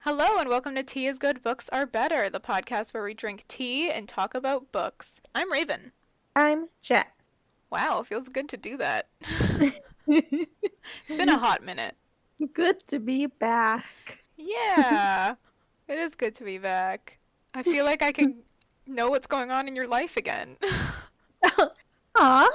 Hello and welcome to Tea is Good, Books Are Better, the podcast where we drink tea and talk about books. I'm Raven. I'm Jet. Wow, it feels good to do that. It's been a hot minute. Good to be back. Yeah, it is good to be back. I feel like I can know what's going on in your life again. Aw.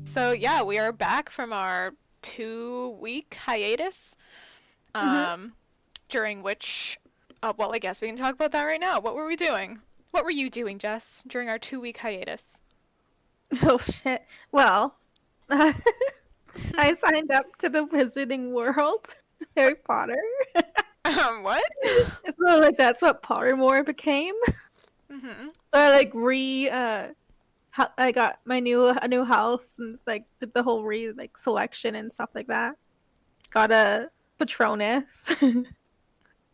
So yeah, we are back from our 2-week hiatus, hmm um, during which, well, I guess we can talk about that right now. What were we doing? What were you doing, Jess, during our 2-week hiatus? Oh shit. Well, I signed up to the Wizarding World, Harry Potter. What? It's not like that's what Pottermore became. Mm-hmm. So I I got a new house and like did the whole selection and stuff like that. Got a Patronus.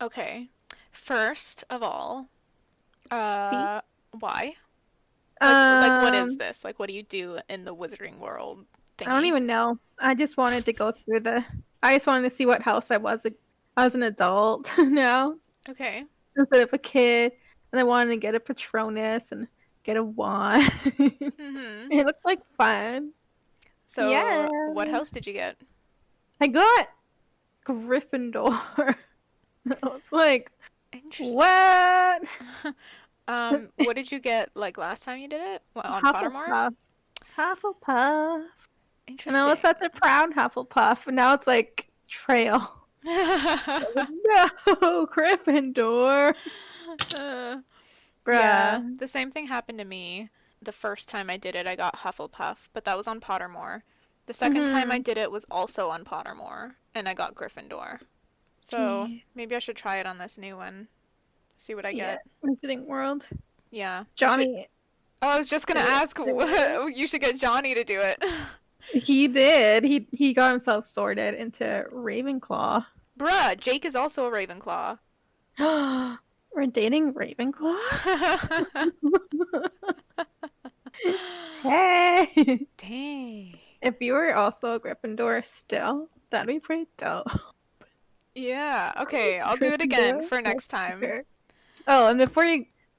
Okay. First of all, See? why? Like, what is Um, this? Like, what do you do in the Wizarding World I don't thingy? even know. I just wanted to go through I just wanted to see what house I was. I was an adult now Okay. instead of a kid, and I wanted to get a Patronus and get a wand. Mm-hmm. It looked like fun. Yeah, So, what house did you get? I got Gryffindor. I was like, Interesting. what? What did you get like last time you did it? What, on Pottermore? Hufflepuff. Hufflepuff. And I was Interesting. such a proud Hufflepuff, and now it's like Trail. No, Gryffindor. Uh, yeah, Bruh. the same thing happened to me. The first time I did it, I got Hufflepuff, but that was on Pottermore. The second time I Mm-hmm. did it was also on Pottermore, and I got Gryffindor. So Gee. maybe I should try it on this new one. See what I Yeah, get. Wizarding World. Yeah, you should. Johnny, Oh, I was just gonna ask. You should get Johnny to do it. he did. He got himself sorted into Ravenclaw. Bruh, Jake is also a Ravenclaw. We're dating Ravenclaws? Hey. Dang. If you were also a Gryffindor still, that'd be pretty dope. Yeah. Okay, I'll do it again Gryffindor for next time. sister. Oh, and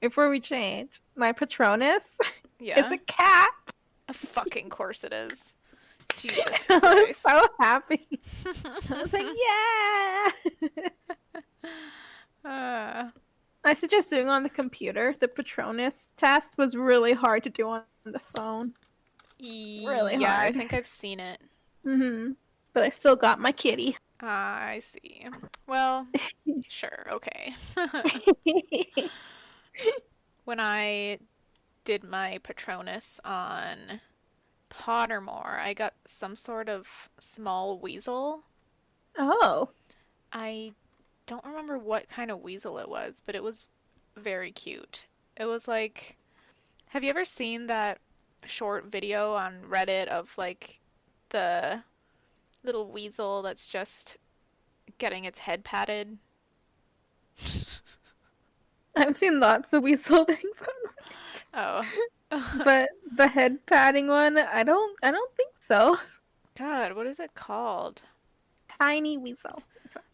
before we change, my Patronus is Yeah. a cat. Of fucking course it is. Jesus I was Christ. so happy. I was like, yeah. uh, I suggest doing on the computer. The Patronus test was really hard to do on the phone. Really yeah, I hard. think I've seen it. But I still got my kitty. I see. Well, sure, okay. When I did my Patronus on Pottermore, I got some sort of small weasel. Oh. I don't remember what kind of weasel it was, but it was very cute. It was like, have you ever seen that short video on Reddit of like the little weasel that's just getting its head patted? I've seen lots of weasel things Oh. but the head padding one, I don't think so. God, what is it called? Tiny weasel.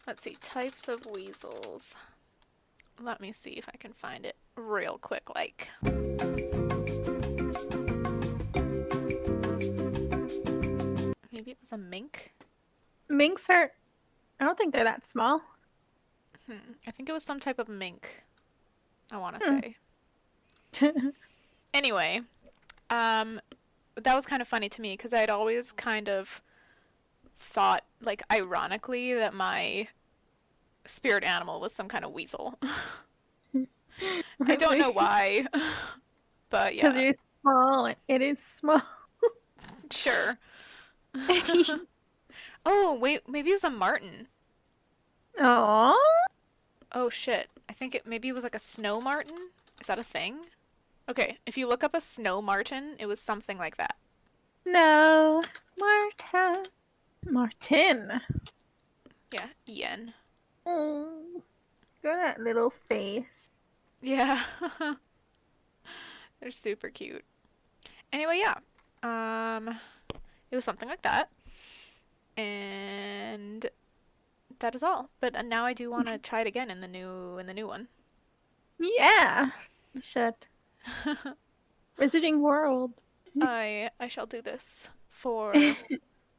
Let's see, types of weasels. Let me see if I can find it real quick, like. Maybe it was a mink? Minks are I don't think they're that small. I think it was some type of mink, I want to Hmm. say. Anyway, um, that was kind of funny to me because I'd always kind of thought, like, ironically, that my spirit animal was some kind of weasel. I don't know Really? why, but Because yeah, you're small. It is small. sure. Oh, wait, maybe it was a marten. Aww. Oh shit. I think maybe it was like a snow marten. Is that a thing? Okay, if you look up a snow marten, it was something like that. No. Martin. Martin. Yeah, Ian. Oh, that little face. Yeah. They're super cute. Anyway, yeah. Um, it was something like that. And that is all. But now I do want to try it again in the new one. Yeah, you should. Wizarding World. I shall do this for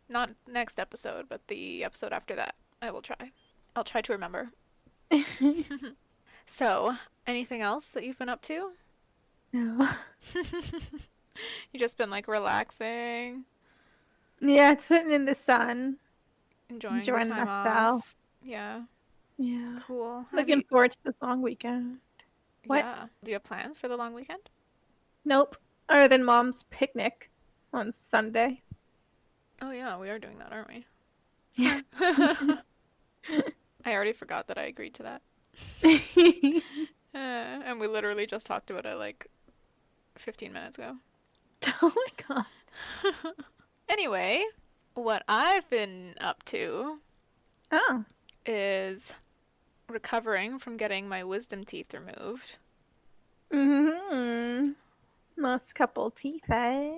not next episode, but the episode after that. I will try. I'll try to remember. So, anything else that you've been up to? No. You just been like relaxing, Yeah, sitting in the sun, enjoying the enjoying time myself. off. Yeah, Yeah. cool. Have Looking you? forward to this long weekend. What? Yeah. Do you have plans for the long weekend? Nope. Other than mom's picnic on Sunday. Oh yeah, we are doing that, aren't we? Yeah. I already forgot that I agreed to that. And we literally just talked about it like 15 minutes ago. Oh my god. Anyway, what I've been up to Oh. is recovering from getting my wisdom teeth removed. Mm-hmm. Lost couple teeth, eh?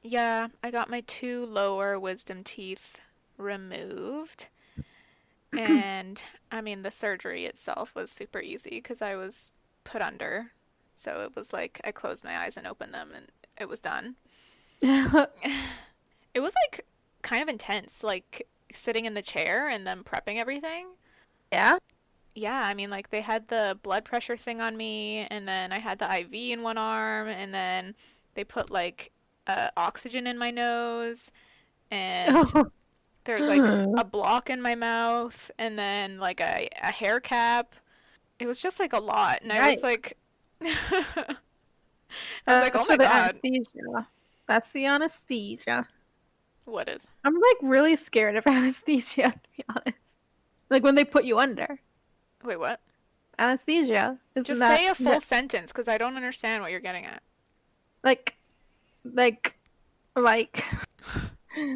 Yeah, I got my two lower wisdom teeth removed. And I mean, the surgery itself was super easy because I was put under. So it was like I closed my eyes and opened them and it was done. It was like kind of intense, like sitting in the chair and then prepping everything. Yeah? Yeah, I mean, like they had the blood pressure thing on me, and then I had the IV in one arm, and then they put like oxygen in my nose, and there's like Oh. a block in my mouth, and then like a hair cap. It was just like a lot, and I was Right. like, I was like, oh That's my for the God, anesthesia. That's the anesthesia. what is? I'm like really scared of anesthesia, to be honest. Like when they put you under. Wait, what? Anesthesia. Isn't Just that say a full sentence, because I don't understand what you're getting at. like like like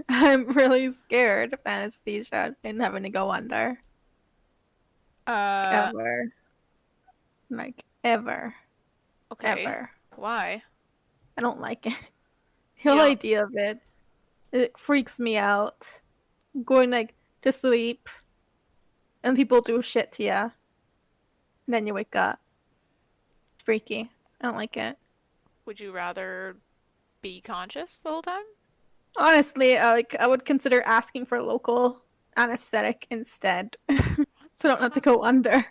I'm really scared of anesthesia and having to go under. Uh, Ever. Like ever. okay. Ever. Why? I don't like it. The You whole don't. idea of it. It freaks me out. Going like to sleep and people do shit to you. And then you wake up. It's freaky. I don't like it. Would you rather be conscious the whole time? Honestly, I would consider asking for local anesthetic instead. What So the I don't have to fuck? go under.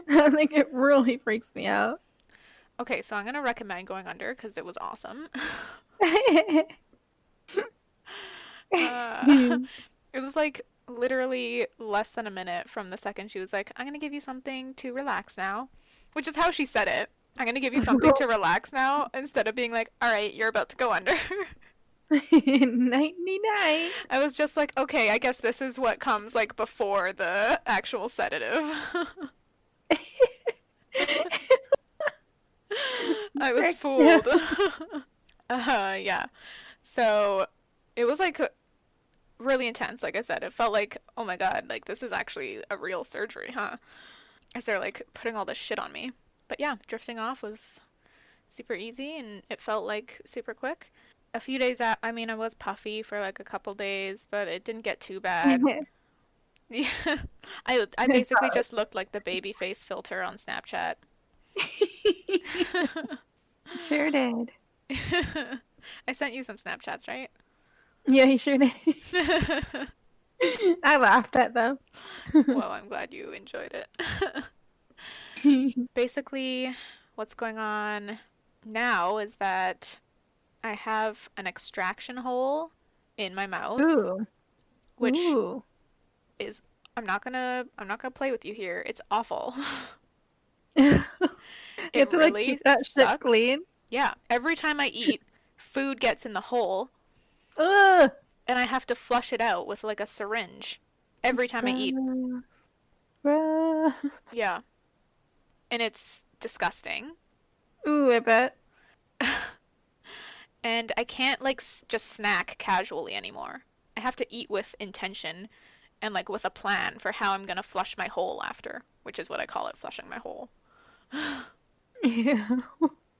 I think it really freaks me out. Okay, so I'm gonna recommend going under because it was awesome. Uh, it was like literally less than a minute from the second she was like, I'm gonna give you something to relax now, which is how she said it. I'm gonna give you something to relax now instead of being like, all right, you're about to go under. Nighty night. I was just like, okay, I guess this is what comes like before the actual sedative. I was Frick you. fooled. Yeah. So it was like really intense, like I said. It felt like, oh my God, like this is actually a real surgery, huh? As they're like putting all this shit on me. But yeah, drifting off was super easy and it felt like super quick. A few days out, I mean, I was puffy for like a couple days, but it didn't get too bad. Yeah. I basically just looked like the baby face filter on Snapchat. Sure did. I sent you some Snapchats, right? Yeah, he sure did. I laughed at them. Well, I'm glad you enjoyed it. Basically, what's going on now is that I have an extraction hole in my mouth, Ooh. which Ooh. is I'm not gonna play with you here. It's awful. You It have to like really keep that shit sucks. clean. Yeah, every time I eat, food gets in the hole, Ugh. and I have to flush it out with like a syringe every time I eat. Bruh. Bruh. Yeah, and it's disgusting. Ooh, I bet. And I can't like just snack casually anymore. I have to eat with intention and like with a plan for how I'm gonna flush my hole after, which is what I call it, flushing my hole. Yeah.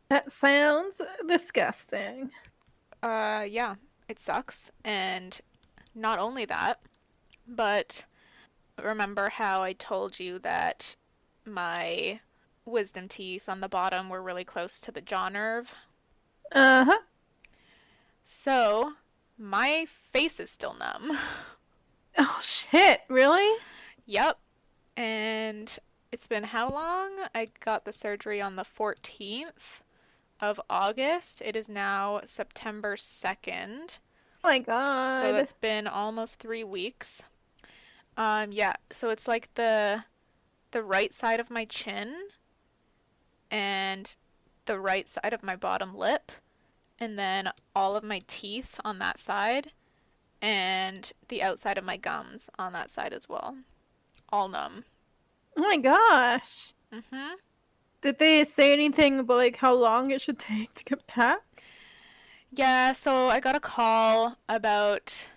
That sounds disgusting. Yeah, it sucks. And not only that, but remember how I told you that my wisdom teeth on the bottom were really close to the jaw nerve? Uh-huh. So, my face is still numb. Oh shit, really? Yep. And it's been how long? I got the surgery on the 14th of August. It is now September 2nd. Oh my So god. that's been almost 3 weeks. Yeah, so it's like the right side of my chin and the right side of my bottom lip, and then all of my teeth on that side, and the outside of my gums on that side as well. All numb. Oh my gosh. Mm-hmm. Did they say anything about like how long it should take to get back? Yeah, so I got a call about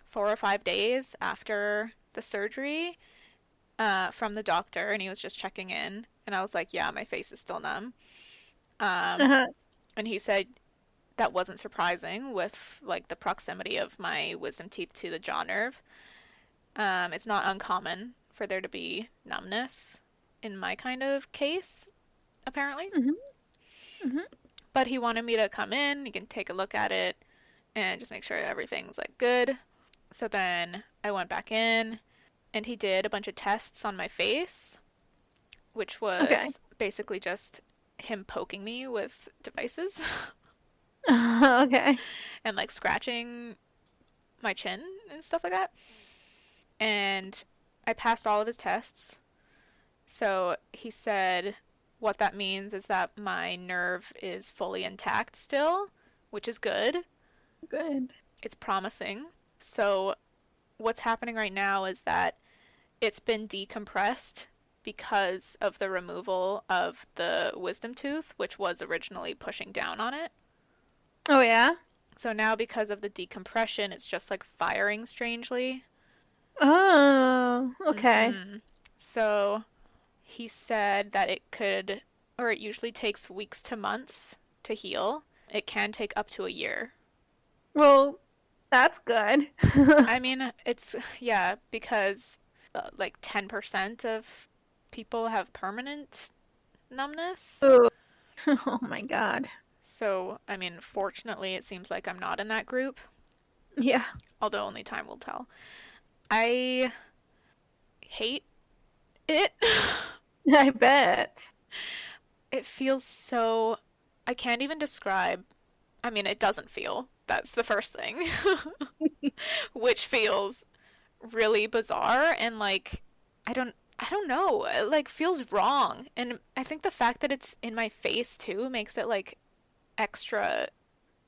4 or 5 days after the surgery from the doctor, and he was just checking in. And I was like, yeah, my face is still numb. Um, Uh-huh. and he said that wasn't surprising with like the proximity of my wisdom teeth to the jaw nerve. It's not uncommon for there to be numbness in my kind of case, apparently. Hmm. Hmm. But he wanted me to come in, he can take a look at it, and just make sure everything's like good. So then I went back in, and he did a bunch of tests on my face, which Okay. was basically just him poking me with devices Okay. and like scratching my chin and stuff like that. And I passed all of his tests. So he said what that means is that my nerve is fully intact still, which is good. Good. It's promising. So what's happening right now is that it's been decompressed because of the removal of the wisdom tooth, which was originally pushing down on it. Oh yeah? So now, because of the decompression, it's just like firing strangely. Oh, okay. Mm-hmm. So he said that it could, or it usually takes weeks to months to heal. It can take up to a year. Well, that's good. I mean, it's, yeah, because like 10% of people have permanent numbness. Ooh. Oh my god. So, I mean, fortunately, it seems like I'm not in that group, Yeah. although only time will tell. I hate it. I bet. It feels so. I can't even describe. I mean, it doesn't feel. That's the first thing. Which feels really bizarre and like I don't know. It like feels wrong. And I think the fact that it's in my face too makes it like extra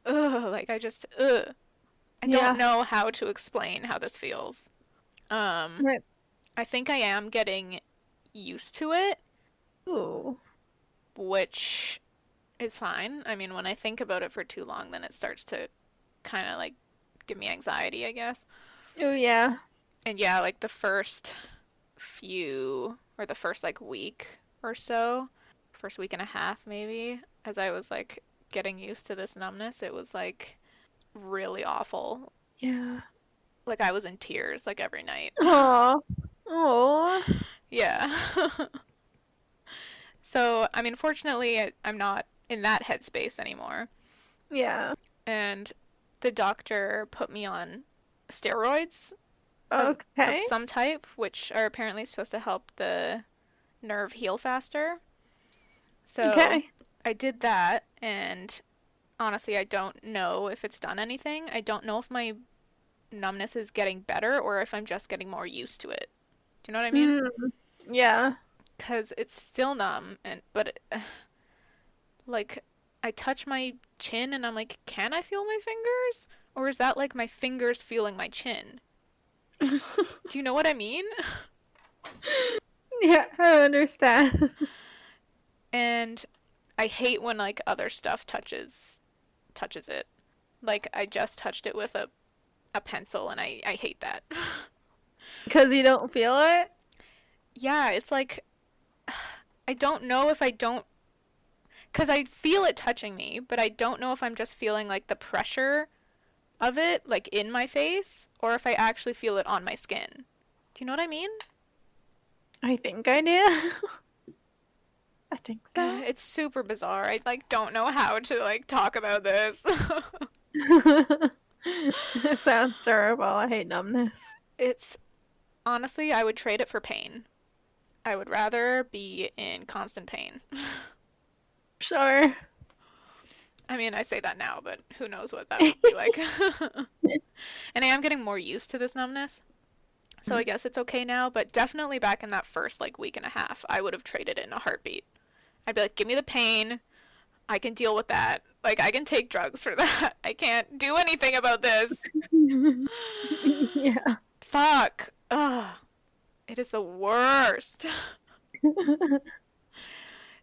ugh, like I just ugh. I don't Yeah. know how to explain how this feels. Um Right. I think I am getting used to it, Ooh. which is fine. I mean, when I think about it for too long, then it starts to kind of like give me anxiety, I guess. Oh yeah. And yeah, like the first few, or the first like week or so, first week and a half maybe, as I was like getting used to this numbness, it was like really awful. Yeah. Like I was in tears like every night. Aw. Aw. Yeah. So, I mean, fortunately, I'm not in that headspace anymore. Yeah. And the doctor put me on steroids of Okay. some type, which are apparently supposed to help the nerve heal faster. So Okay. I did that, and honestly, I don't know if it's done anything. I don't know if my numbness is getting better or if I'm just getting more used to it. Do you know what I mean? Mm. Yeah. Because it's still numb, and but like I touch my chin and I'm like, can I feel my fingers? Or is that like my fingers feeling my chin? Do you know what I mean? Yeah, I understand. And I hate when like other stuff touches it. Like I just touched it with a pencil and I hate that. Because you don't feel it? Yeah, it's like I don't know if I don't because I feel it touching me, but I don't know if I'm just feeling like the pressure of it like in my face or if I actually feel it on my skin. Do you know what I mean? I think I do. I think so. It's super bizarre. I like don't know how to like talk about this. It sounds terrible. I hate numbness. It's honestly, I would trade it for pain. I would rather be in constant pain. Sure. I mean, I say that now, but who knows what that would be like. And I am getting more used to this numbness. So I guess it's okay now, but definitely back in that first like week and a half, I would have traded it in a heartbeat. I'd be like, "Give me the pain. I can deal with that. Like I can take drugs for that. I can't do anything about this." Yeah. Fuck. Ugh. It is the worst.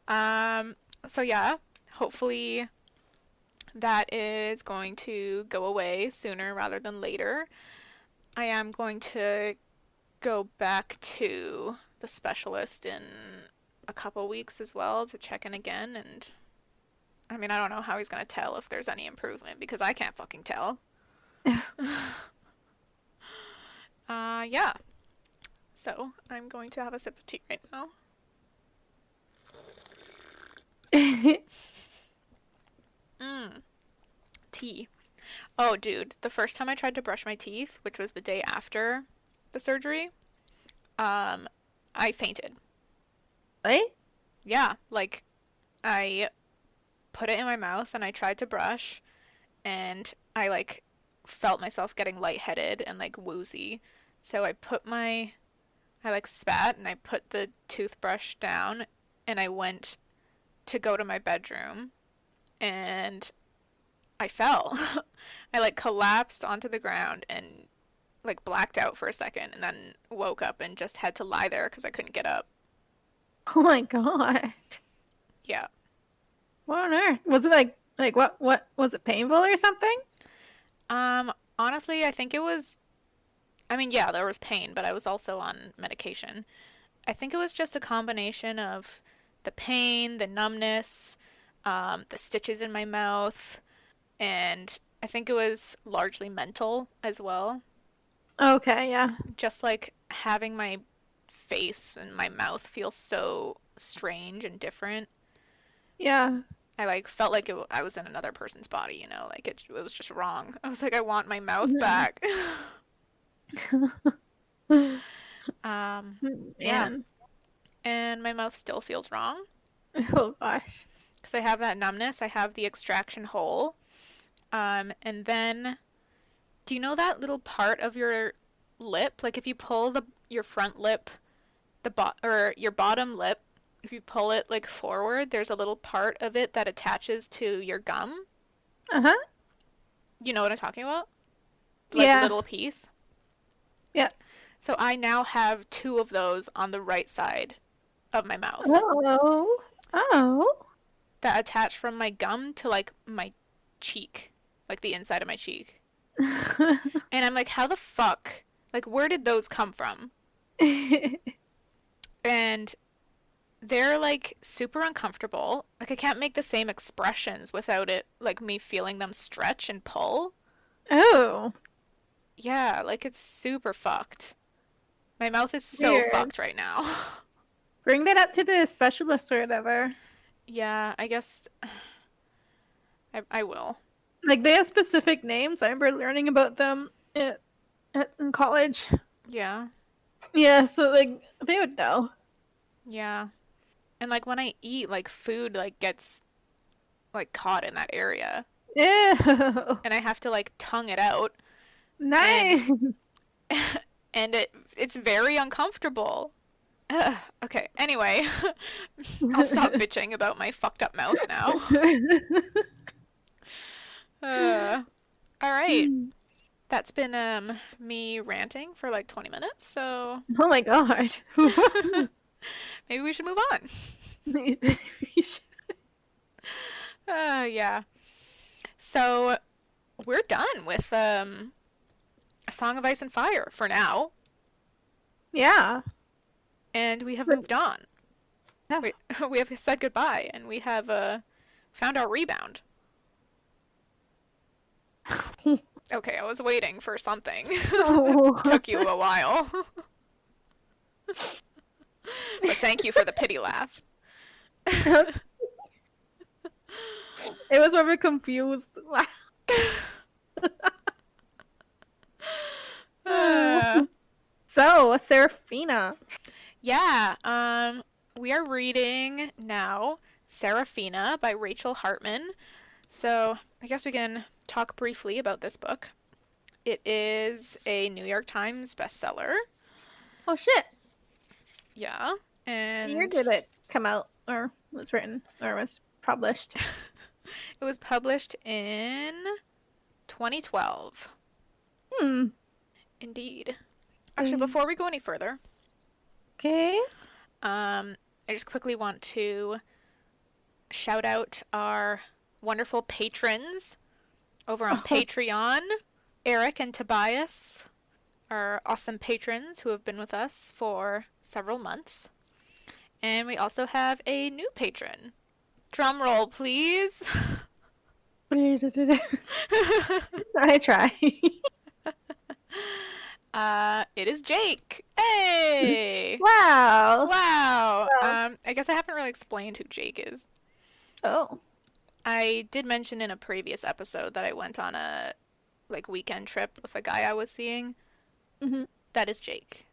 Um so yeah, hopefully that is going to go away sooner rather than later. I am going to go back to the specialist in a couple weeks as well to check in again. And I mean, I don't know how he's going to tell if there's any improvement because I can't fucking tell. Yeah. So I'm going to have a sip of tea right now. Mmm, tea. Oh, dude, the first time I tried to brush my teeth, which was the day after the surgery, um, I fainted. Right? Yeah, like I put it in my mouth and I tried to brush and I like felt myself getting lightheaded and like woozy. So I like spat and I put the toothbrush down and I went to go to my bedroom and I fell. I like collapsed onto the ground and like blacked out for a second and then woke up and just had to lie there because I couldn't get up. Oh my god. Yeah. What on earth? Was it like what was it painful or something? Honestly, I think it was I mean, yeah, there was pain, but I was also on medication. I think it was just a combination of the pain, the numbness, the stitches in my mouth, and I think it was largely mental as well. Okay, yeah. Just like having my face and my mouth feel so strange and different. Yeah. I like felt like I was in another person's body, like it was just wrong. I was like, I want my mouth back. Yeah, Man. and my mouth still feels wrong Oh gosh. because I have that numbness. I have the extraction hole. And then, do you know that little part of your lip? Like if you pull your front lip, or your bottom lip, if you pull it like forward, there's a little part of it that attaches to your gum. Uh-huh. You know what I'm talking about? Like Yeah. little piece. Yeah. So I now have two of those on the right side of my mouth Oh. Oh. that attach from my gum to like my cheek, like the inside of my cheek. And I'm like, how the fuck? Like, where did those come from? And they're like super uncomfortable. Like, I can't make the same expressions without it, like, me feeling them stretch and pull. Oh. Yeah, like, it's super fucked. My mouth is so Weird. fucked right now. Bring that up to the specialist or whatever. Yeah, I guess I will. Like they have specific names. I remember learning about them in college. Yeah, Yeah, so like they would know. yeah. And like when I eat, like food like gets like caught in that area, Ew. and I have to like tongue it out, Nice. and and it's very uncomfortable. Ugh, okay. Anyway, I'll stop bitching about my fucked up mouth now. Uh, all right. That's been me ranting for like 20 minutes, so Oh my god. maybe we should move on. Yeah. So we're done with A Song of Ice and Fire for now. Yeah. and we have But, moved on. yeah. We, we have said goodbye, and we have found our rebound. Okay, I was waiting for something. Oh. Took you a while. But thank you for the pity laugh. It was rather confused. Uh, So, Seraphina. yeah, we are reading now Seraphina by Rachel Hartman. So I guess we can talk briefly about this book. It is a New York Times bestseller. Oh shit. Yeah, What year and did it come out or was written or was published? it was published in 2012. Hmm. Indeed. Actually, before we go any further, Okay. I just quickly want to shout out our wonderful patrons over on Oh, Patreon. Eric and Tobias are awesome patrons who have been with us for several months. And we also have a new patron. Drum roll, please. I try. It is Jake. Hey! Wow. Wow. Wow. I guess I haven't really explained who Jake is. Oh. I did mention in a previous episode that I went on a weekend trip with a guy I was seeing. Hmm. That is Jake.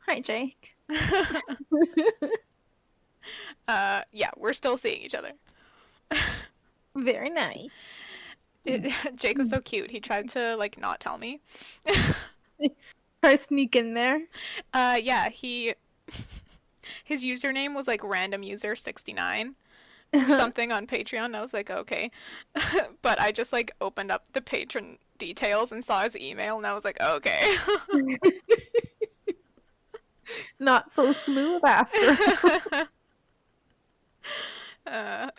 Hi, Jake. Yeah, we're still seeing each other. Very nice. Jake was so cute. He tried to not tell me. Try to sneak in there. Yeah, his username was random user 69 or something on Patreon. I was like, okay. But I just opened up the patron details and saw his email and I was like, okay. Not so smooth after.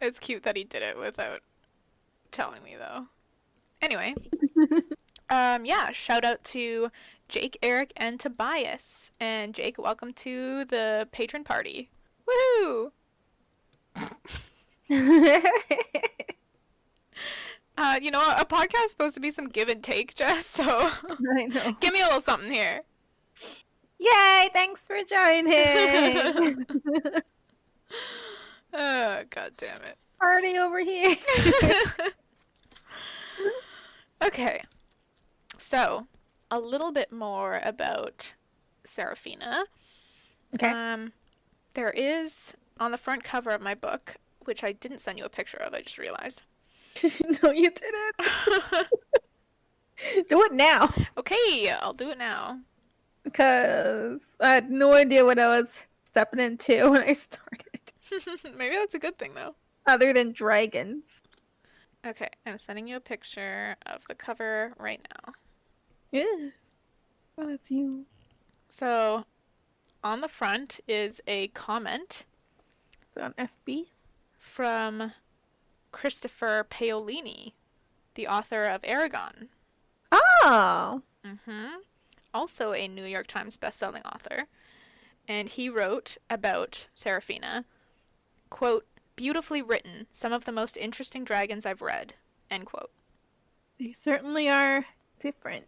It's cute that he did it without telling me though. Anyway, yeah, shout out to Jake, Eric, and Tobias. And Jake, welcome to the patron party. Woohoo! A podcast is supposed to be some give and take, Jess, so I know. give me a little something here. Yay! Thanks for joining. God damn it. Party over here. Okay, so a little bit more about Seraphina. Okay. There is on the front cover of my book, which I didn't send you a picture of, I just realized. No, you didn't. Do it now. Okay, I'll do it now. Because I had no idea what I was stepping into when I started. Maybe that's a good thing, though. Other than dragons. Okay, I'm sending you a picture of the cover right now. Yeah. Oh, that's you. So, on the front is a comment On FB. from Christopher Paolini, the author of Aragon. Oh. Also a New York Times bestselling author. And he wrote about Seraphina, quote, beautifully written, some of the most interesting dragons I've read, end quote. They certainly are different.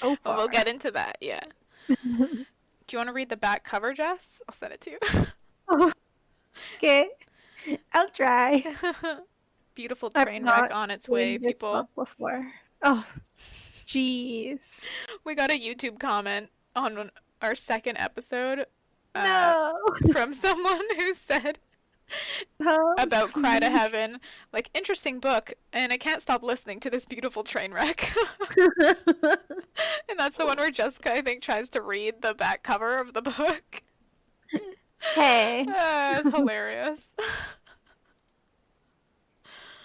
Oh, well, we'll get into that, yeah. Do you want to read the back cover, Jess? I'll send it to you. Oh, okay. I'll try. Beautiful train wreck on its way, people. Before. Oh, jeez. We got a YouTube comment on our second episode No. from someone who said Oh, about Cry to Heaven, interesting book, and I can't stop listening to this beautiful train wreck. And that's the one where Jessica, I think, tries to read the back cover of the book. Hey. It's hilarious.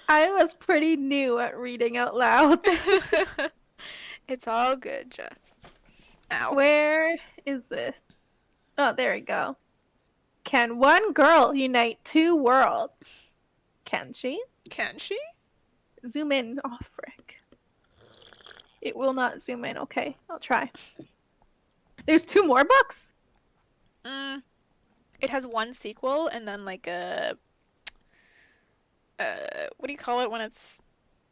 I was pretty new at reading out loud. It's all good, Jess. Ow. Where is this? Oh, there we go. Can one girl unite two worlds? Can she? Can she? Zoom in. Oh, frick. It will not zoom in. Okay, I'll try. There's two more books? Mm, it has one sequel and then like what do you call it when it's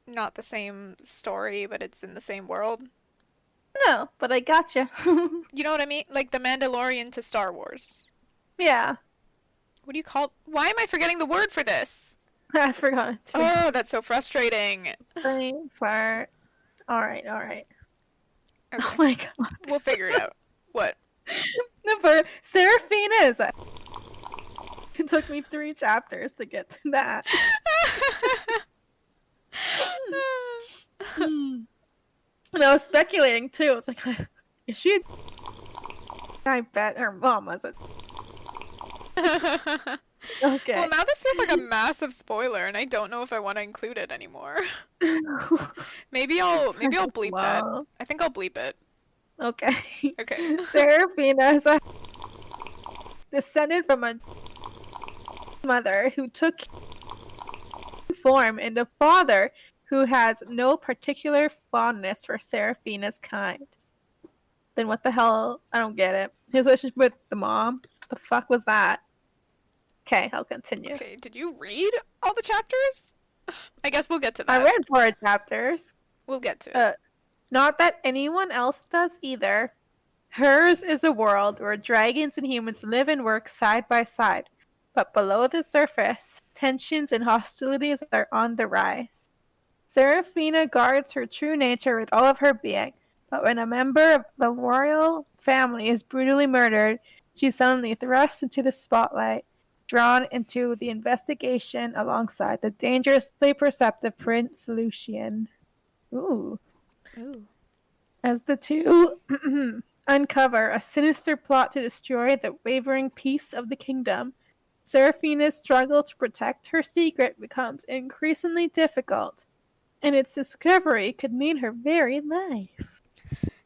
not the same story but it's in the same world? No, but I gotcha. You know what I mean? Like the Mandalorian to Star Wars. Yeah, What do you call? Why am I forgetting the word for this? I forgot it too. Oh, that's so frustrating. Brain fart. All right, all right. Oh Okay, my god. we'll figure it out. What? Number Seraphina is a. It took me 3 chapters to get to that. Hmm. And I was speculating too. It's like, is she? I bet her mom was a. Okay. Well, now this feels like a massive spoiler, and I don't know if I want to include it anymore. Maybe I'll bleep that. Wow. I think I'll bleep it. Okay. Okay. Seraphina is a descended from a mother who took form in a father who has no particular fondness for Seraphina's kind. Then what the hell? I don't get it. His relationship with the mom? The fuck was that? Okay, I'll continue. Okay, did you read all the chapters? I guess we'll get to I that. read 4 chapters. We'll get to it. Not that anyone else does either. Hers is a world where dragons and humans live and work side by side, but below the surface, tensions and hostilities are on the rise. Seraphina guards her true nature with all of her being, but when a member of the royal family is brutally murdered, she's suddenly thrust into the spotlight, drawn into the investigation alongside the dangerously perceptive Prince Lucian. Ooh. Ooh. As the two uncover a sinister plot to destroy the wavering peace of the kingdom, Seraphina's struggle to protect her secret becomes increasingly difficult, and its discovery could mean her very life.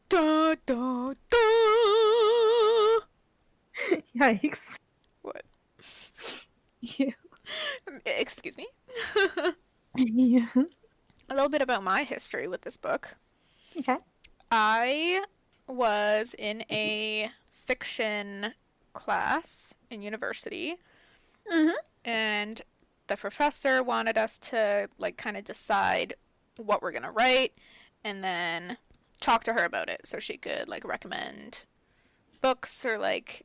Da, da, da. Yikes. What? Yeah. Excuse me? Yeah. A little bit about my history with this book. Okay. I was in a fiction class in university, Mm-hmm. and the professor wanted us to like kind of decide what we're gonna write and then talk to her about it so she could like recommend books or like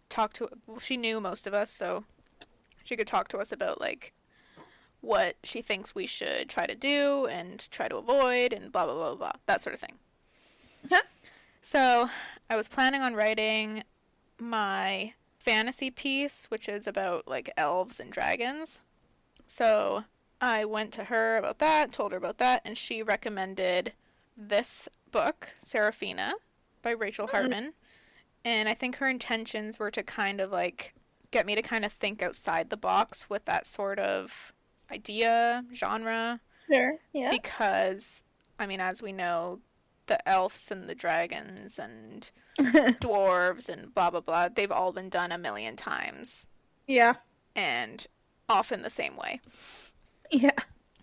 talk to, well, she knew most of us, so she could talk to us about like what she thinks we should try to do and try to avoid and blah blah blah blah, that sort of thing. Yeah. So I was planning on writing my fantasy piece, which is about like elves and dragons. So I went to her about that, told her about that, and she recommended this book, Seraphina, by Rachel Hartman. And I think her intentions were to kind of like get me to kind of think outside the box with that sort of idea, genre, Sure. Yeah. because, I mean, as we know, the elves and the dragons and dwarves and blah blah blah, they've all been done a million times Yeah. and often the same way. Yeah.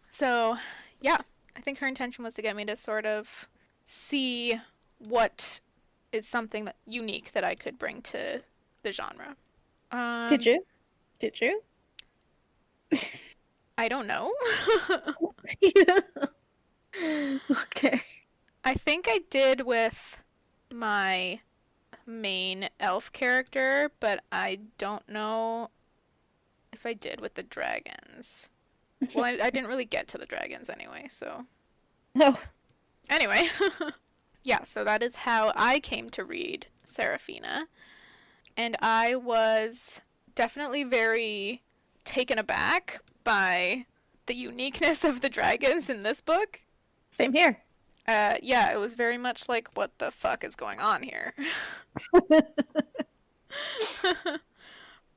So, yeah, I think her intention was to get me to sort of see what is something that unique that I could bring to the genre. Did you? Did you? I don't know. Yeah. Okay. I think I did with my main elf character, but I don't know if I did with the dragons. Well, I didn't really get to the dragons anyway, so. Oh. Anyway. Yeah, so that is how I came to read Seraphina. And I was definitely very taken aback by the uniqueness of the dragons in this book. Same here. Yeah, it was very much like, what the fuck is going on here?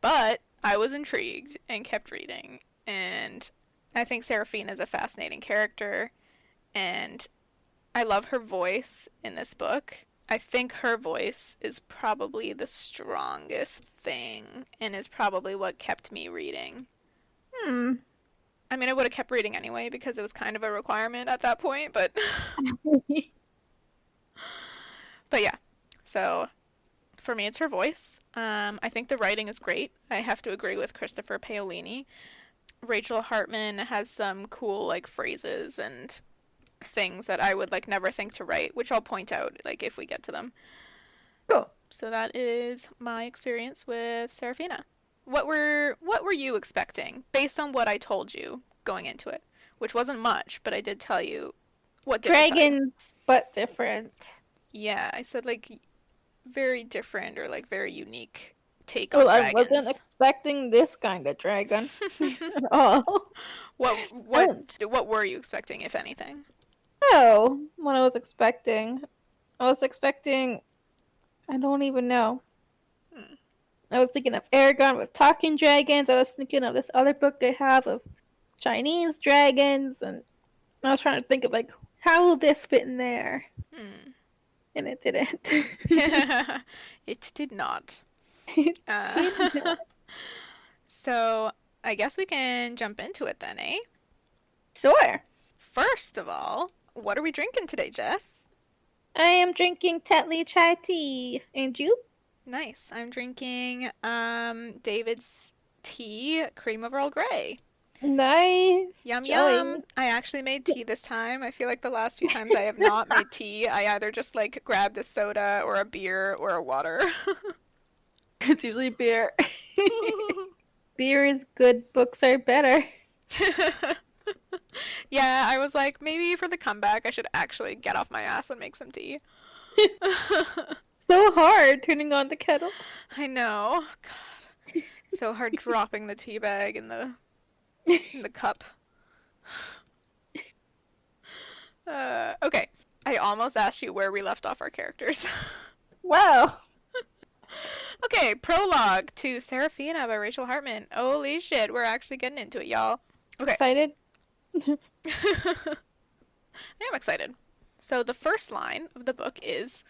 But I was intrigued and kept reading, and I think Seraphine is a fascinating character, and I love her voice in this book. I think her voice is probably the strongest thing, and is probably what kept me reading. Hmm. I mean, I would have kept reading anyway because it was kind of a requirement at that point, but but yeah. So For me, it's her voice. I think the writing is great. I have to agree with Christopher Paolini. Rachel Hartman has some cool like phrases and things that I would like never think to write, which I'll point out like if we get to them. Cool. So that is my experience with Seraphina. What were you expecting based on what I told you going into it, which wasn't much, but I did tell you. What did I tell you? Dragons, but different. Yeah, I said like very different or like very unique take on Well, I wasn't dragons. expecting this kind of dragon at all. what I what don't what were you expecting, if anything? know what I was expecting. I was expecting. I don't even know. Hmm. I was thinking of Aragon with talking dragons. I was thinking of this other book they have of Chinese dragons, and I was trying to think of like how will this fit in there, Hmm. and it didn't. It did not. It did Uh, not. so I guess we can jump into it then, eh? Sure. First of all, what are we drinking today, Jess? I am drinking Tetley chai tea. And you? Nice. I'm drinking David's tea, cream of Earl Grey. Nice. Yum Jelly. yum. I actually made tea this time. I feel like the last few times I have not made tea, I either just like grabbed a soda or a beer or a water. It's usually beer. Beer is good, books are better. Yeah, I was like, maybe for the comeback, I should actually get off my ass and make some tea. So hard turning on the kettle. I know. God, so hard dropping the tea bag in the cup. Okay. I almost asked you where we left off our characters. Wow. Okay, prologue to Seraphina by Rachel Hartman. Holy shit, we're actually getting into it, y'all. Okay. Excited? I am excited. So the first line of the book is,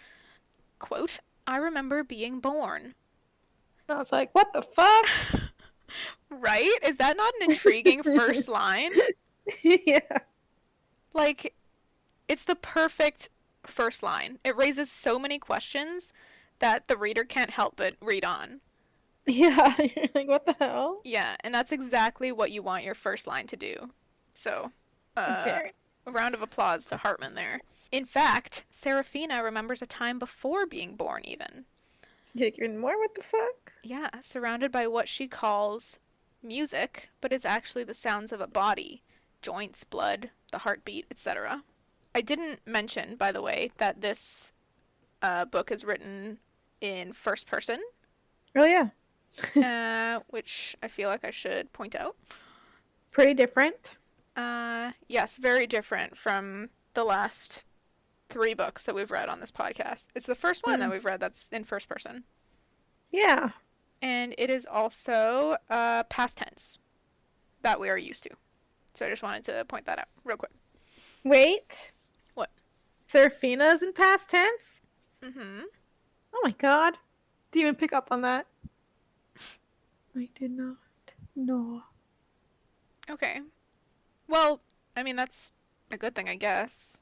quote, I remember being born. I was like, what the fuck? Right? Is that not an intriguing first line? Yeah. Like, it's the perfect first line. It raises so many questions that the reader can't help but read on. Yeah. You're like, what the hell? Yeah, and that's exactly what you want your first line to do. So, Very. a round of applause to Hartman there. In fact, Seraphina remembers a time before being born, even. You're more, what the fuck? Yeah, surrounded by what she calls music, but is actually the sounds of a body, joints, blood, the heartbeat, etc. I didn't mention, by the way, that this book is written in first person, Oh, yeah. which I feel like I should point out. Pretty different. Yes, very different from the last 3 books that we've read on this podcast. It's the first one that we've read that's in first person. Yeah. And it is also past tense that we are used to. So I just wanted to point that out real quick. Wait. What? Seraphina's in past tense? Mm-hmm. Oh my god. Did you even pick up on that? I did not. No. Okay. Well, I mean, that's a good thing, I guess.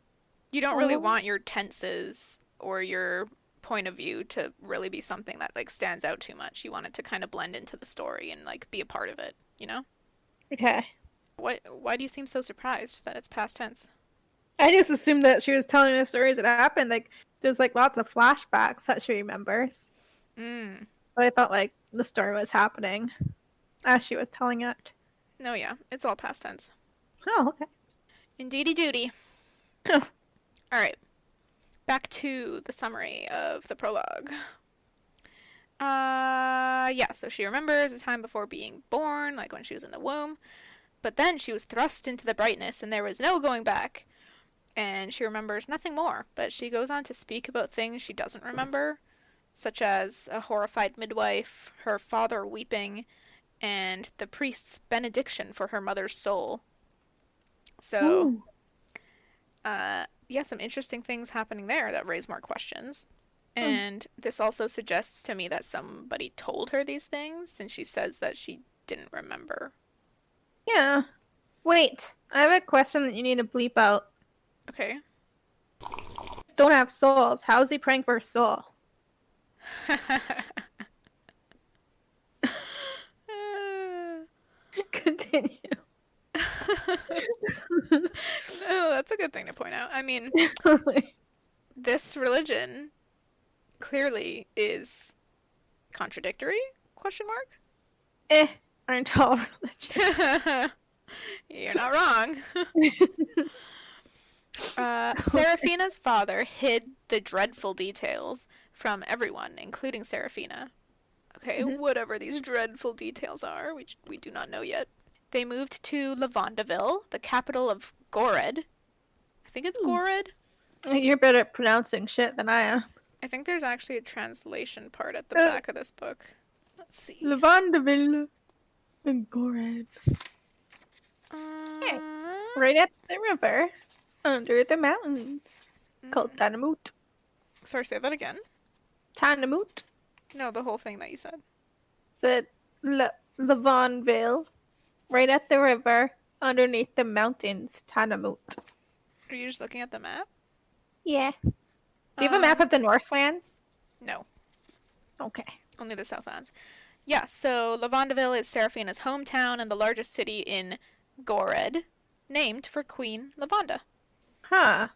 You don't really want your tenses or your point of view to really be something that like stands out too much. You want it to kind of blend into the story and like be a part of it, you know? Okay. Why do you seem so surprised that it's past tense? I just assumed that she was telling the stories that happened. Like, there's like lots of flashbacks that she remembers. Mm. But I thought like the story was happening as she was telling it. No, yeah, it's all past tense. Oh, okay. Indeedy duty. All right. Back to the summary of the prologue. Yeah, so she remembers a time before being born, like when she was in the womb. But then she was thrust into the brightness and there was no going back. And she remembers nothing more, but she goes on to speak about things she doesn't remember, such as a horrified midwife, her father weeping, and the priest's benediction for her mother's soul. So, yeah, some interesting things happening there that raise more questions. And this also suggests to me that somebody told her these things, since she says that she didn't remember. Yeah. Wait, I have a question that you need to bleep out. Okay. Don't have souls. How is he praying for a soul? Continue. No, that's a good thing to point out. I mean, this religion clearly is contradictory? Question mark? Eh, aren't all religions. You're not wrong. Seraphina's father hid the dreadful details from everyone, including Seraphina. Okay, Mhm. whatever these dreadful details are, which we do not know yet. They moved to Lavandaville, the capital of Gored. I think it's Gored. You're better at pronouncing shit than I am. I think there's actually a translation part at the Uh, back of this book. Let's see. Lavandaville and Gored. Yeah, Uh, right at the river, under the mountains, called Tanamut. sorry, say that again. Tanamut. No, the whole thing that you said. Said Lavonville, right at the river, underneath the mountains, Tanamut. Are you just looking at the map? Yeah. Do you have a map of the Northlands? No, Okay. only the Southlands. Yeah, so Lavandaville is Seraphina's hometown and the largest city in Gored, named for Queen Lavanda. Huh.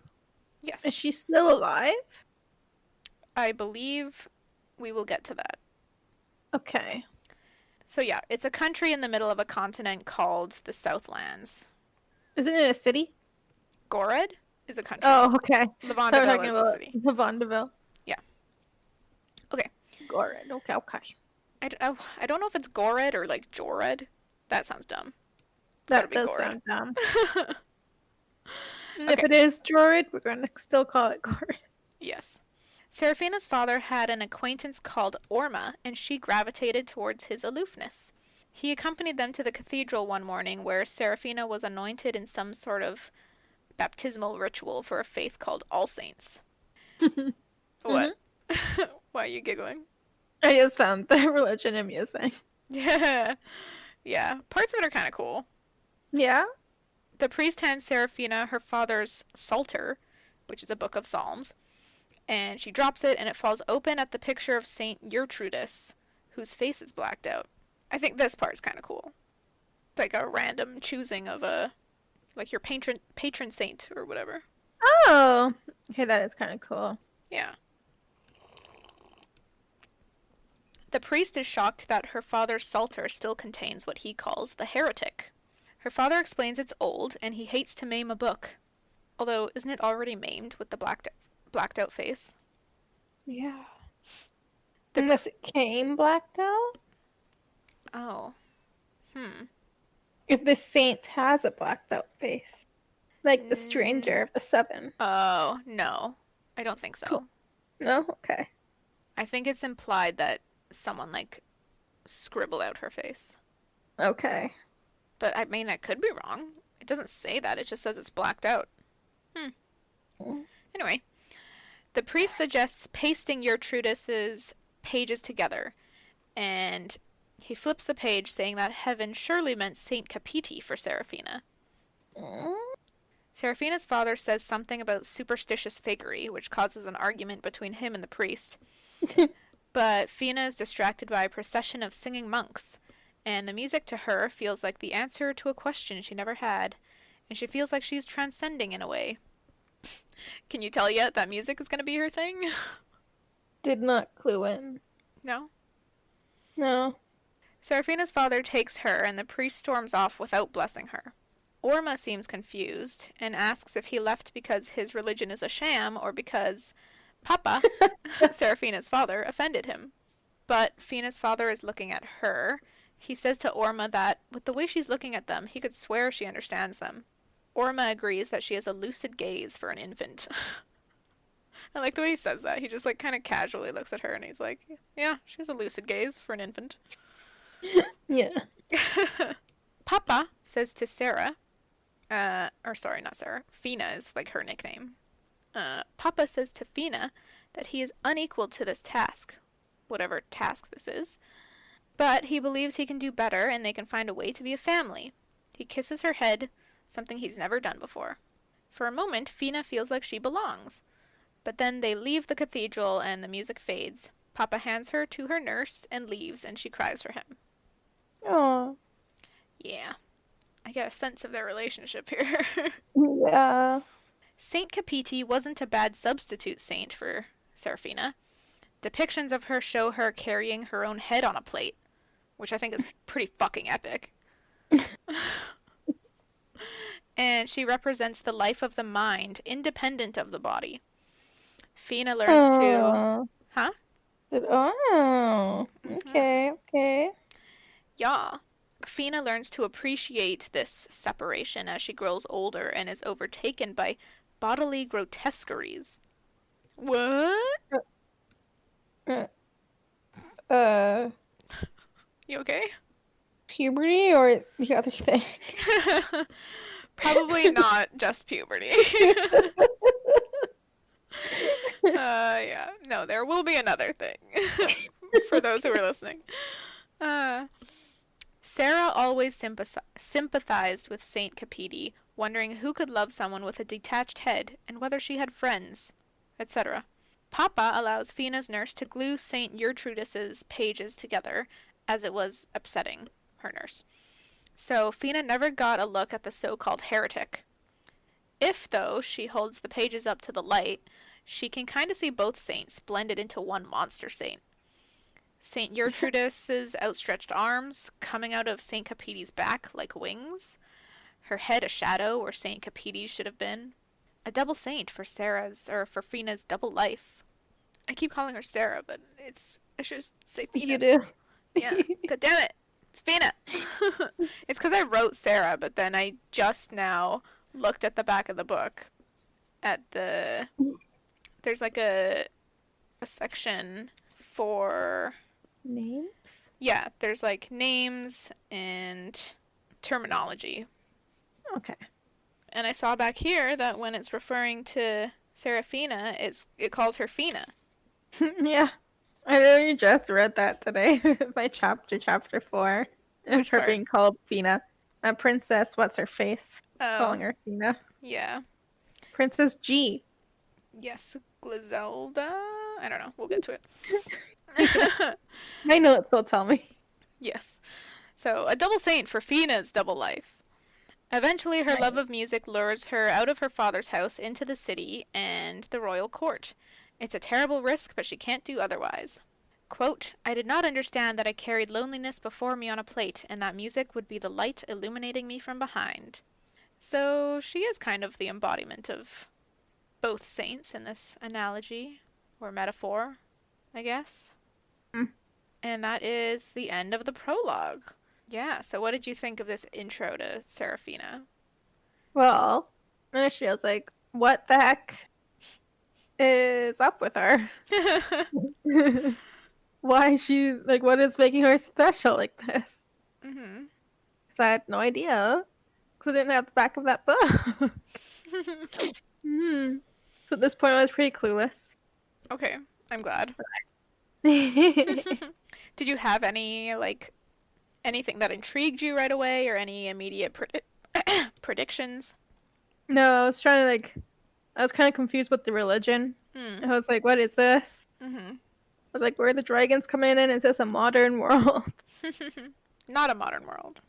Yes. Is she still alive? I believe we will get to that. Okay. So yeah, it's a country in the middle of a continent called the Southlands. Isn't it a city? Gored is a country. Oh, okay. Lavandaville is the city. Lavandaville. Yeah. Okay. Gored. Okay. I don't know if it's Gored or like Jored. That sounds dumb. It's gotta That be does Gored. sound dumb. Okay. If it is Jorid, we're going to still call it Gored. Yes. Seraphina's father had an acquaintance called Orma, and she gravitated towards his aloofness. He accompanied them to the cathedral one morning where Seraphina was anointed in some sort of baptismal ritual for a faith called All Saints. What? Why are you giggling? I just found the religion amusing. Yeah. Yeah. Parts of it are kind of cool. Yeah? The priest hands Seraphina her father's Psalter, which is a book of Psalms, and she drops it and it falls open at the picture of Saint Gertrudis, whose face is blacked out. I think this part's kind of cool. It's like a random choosing of like your patron saint or whatever. Oh! Okay, that is kind of cool. Yeah. The priest is shocked that her father's Psalter still contains what he calls the heretic. Her father explains it's old and he hates to maim a book. Although, isn't it already maimed with the blacked out face? Yeah. The Unless it came blacked out? Oh. If the saint has a blacked out face. Like the stranger of the seven. Oh, no. I don't think so. Cool. No? Okay. I think it's implied that someone, like, scribbled out her face. Okay. But, I mean, I could be wrong. It doesn't say that. It just says it's blacked out. Anyway. The priest suggests pasting Gertrudis's pages together. And he flips the page saying that heaven surely meant Saint Capiti for Seraphina. Seraphina's father says something about superstitious fakery, which causes an argument between him and the priest. But Fina is distracted by a procession of singing monks, and the music to her feels like the answer to a question she never had, and she feels like she's transcending in a way. Can you tell yet that music is going to be her thing? Did not clue in. No? No. Seraphina's father takes her, and the priest storms off without blessing her. Orma seems confused and asks if he left because his religion is a sham or because Papa, Seraphina's father, offended him. But Fina's father is looking at her. He says to Orma that, with the way she's looking at them, he could swear she understands them. Orma agrees that she has a lucid gaze for an infant. I like the way he says that. He just, like, kind of casually looks at her and he's like, yeah, she has a lucid gaze for an infant. Yeah. Papa says to Sarah, or sorry, not Sarah, Fina is like her nickname. Papa says to Fina that he is unequal to this task, whatever task this is, but he believes he can do better and they can find a way to be a family. He kisses her head, something he's never done before. For a moment, Fina feels like she belongs, but then they leave the cathedral and the music fades. Papa hands her to her nurse and leaves, and she cries for him. Oh. Yeah, I get a sense of their relationship here. Yeah. Saint Capiti wasn't a bad substitute saint for Seraphina. Depictions of her show her carrying her own head on a plate, which I think is pretty fucking epic. And she represents the life of the mind, independent of the body. Fina learns to. Oh. Huh? Oh. Mm-hmm. Okay. Okay. Yeah. Fina learns to appreciate this separation as she grows older and is overtaken by bodily grotesqueries. What? Uh, uh, You okay? puberty or the other thing? Probably not just puberty. Yeah. No, there will be another thing. For those who are listening. Uh, Sarah always sympathized with Saint Capidi, wondering who could love someone with a detached head and whether she had friends, etc. Papa allows Fina's nurse to glue Saint Gertrudis's pages together, as it was upsetting her nurse. So Fina never got a look at the so-called heretic. If, though, she holds the pages up to the light, she can kind of see both saints blended into one monster saint. Saint Gertrudis's outstretched arms coming out of Saint Capidi's back like wings, her head a shadow where Saint Capidi should have been. A double saint for for Fina's double life. I keep calling her Sarah, but I should say You Fina. do. Yeah. God damn it. It's Fina. It's because I wrote Sarah, but then I just now looked at the back of the book at there's like a section for Names? yeah, there's like names and terminology. Okay. And I saw back here that when it's referring to Seraphina, it calls her Fina. Yeah. I literally just read that today. My chapter 4. Of Which her part? being called Fina. Princess, what's her face? Oh, Calling her Fina. yeah. Princess G. Yes, Griselda. I don't know. We'll get to it. I know it, so tell me. Yes. So, a double saint for Fina's double life. Eventually, her love of music lures her out of her father's house into the city and the royal court. It's a terrible risk, but she can't do otherwise. Quote, I did not understand that I carried loneliness before me on a plate, and that music would be the light illuminating me from behind. So, she is kind of the embodiment of both saints in this analogy, or metaphor, I guess. Mm. And that is the end of the prologue. Yeah, so what did you think of this intro to Seraphina? Well, initially I was like, what the heck is up with her? Why is she, like, what is making her special like this? Mm-hmm. Because I had no idea. Because I didn't have the back of that book. So at this point I was pretty clueless. Okay, I'm glad. No, Did you have anything that intrigued you right away, or any immediate predictions? I was trying to, like, I was kind of confused with the religion. Hmm. I was like, what is this? Mm-hmm. I was like, where are the dragons coming in? Is this a modern world? Not a modern world.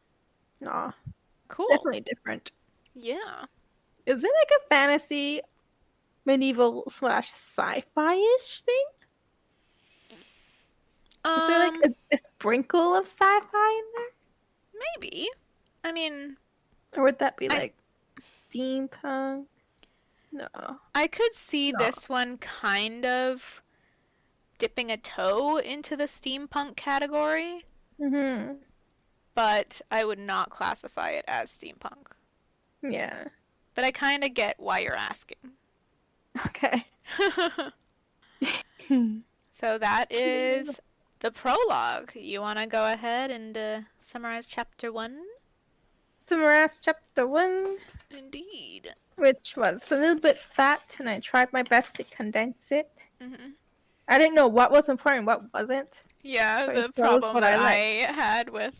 Nah, Cool. definitely different. Yeah. Is it like a fantasy, medieval / sci-fi-ish thing? Is there like a sprinkle of sci-fi in there? Maybe. I mean, Or would that be I like steampunk? No. I could see No. this one kind of dipping a toe into the steampunk category, Mm-hmm. but I would not classify it as steampunk. Yeah. But I kind of get why you're asking. Okay. So that is the prologue. You want to go ahead and summarize chapter 1? Summarize chapter 1, Indeed. which was a little bit fat, and I tried my best to condense it. Mm-hmm. I didn't know what was important, what wasn't. Yeah, So I the chose problem what that I I had with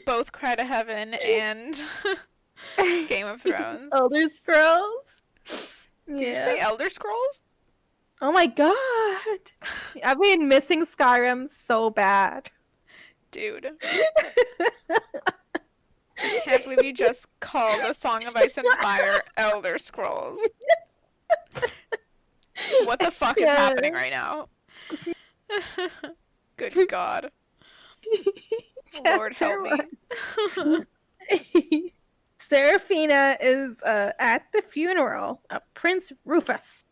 both Cry to Heaven and liked. Game of Thrones. Elder Scrolls. Did you say Yeah. Elder Scrolls? Oh my god! I've been missing Skyrim so bad. Dude, I can't believe you just called a Song of Ice and Fire Elder Scrolls. What the fuck is Yeah. happening right now? Good God. Lord help Chapter me. 1. Seraphina is at the funeral of Prince Rufus.